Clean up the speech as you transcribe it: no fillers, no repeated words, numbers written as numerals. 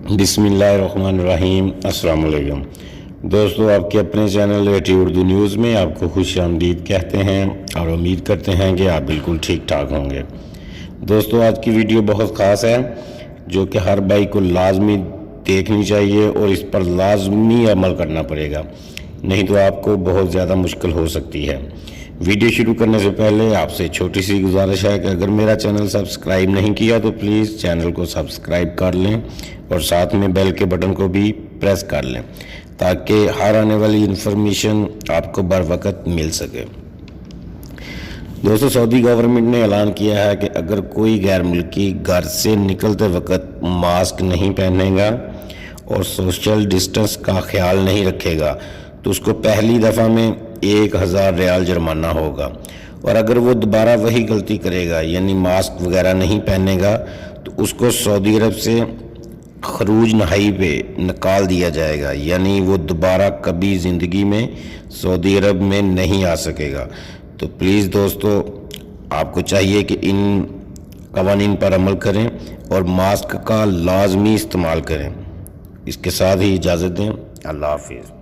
बिस्मिल्लाहिर्रहमानिर्रहीम। अस्सलाम वालेकुम दोस्तों, आपके अपने चैनल रेटी उर्दू न्यूज़ में आपको खुश आमदीद कहते हैं और उम्मीद करते हैं कि आप बिल्कुल ठीक ठाक होंगे। दोस्तों, आज की वीडियो बहुत ख़ास है जो कि हर भाई को लाजमी देखनी चाहिए और इस पर लाजमी अमल करना पड़ेगा, नहीं तो आपको बहुत ज़्यादा मुश्किल हो सकती है। वीडियो शुरू करने से पहले आपसे छोटी सी गुजारिश है कि अगर मेरा चैनल सब्सक्राइब नहीं किया तो प्लीज़ चैनल को सब्सक्राइब कर लें और साथ में बेल के बटन को भी प्रेस कर लें ताकि हर आने वाली इन्फॉर्मेशन आपको बर वक्त मिल सके। दोस्तों, सऊदी गवर्नमेंट ने ऐलान किया है कि अगर कोई गैर मुल्की घर से निकलते वक्त मास्क नहीं पहनेगा और सोशल डिस्टेंस का ख्याल नहीं रखेगा तो उसको पहली दफ़ा में 1000 रियाल जुर्माना होगा, और अगर वो दोबारा वही गलती करेगा यानी मास्क वगैरह नहीं पहनेगा तो उसको सऊदी अरब से खरूज नहाई पे निकाल दिया जाएगा, यानी वो दोबारा कभी ज़िंदगी में सऊदी अरब में नहीं आ सकेगा। तो प्लीज़ दोस्तों, आपको चाहिए कि इन कवानीन पर अमल करें और मास्क का लाजमी इस्तेमाल करें। इसके साथ ही इजाज़त दें। अल्लाह हाफिज़।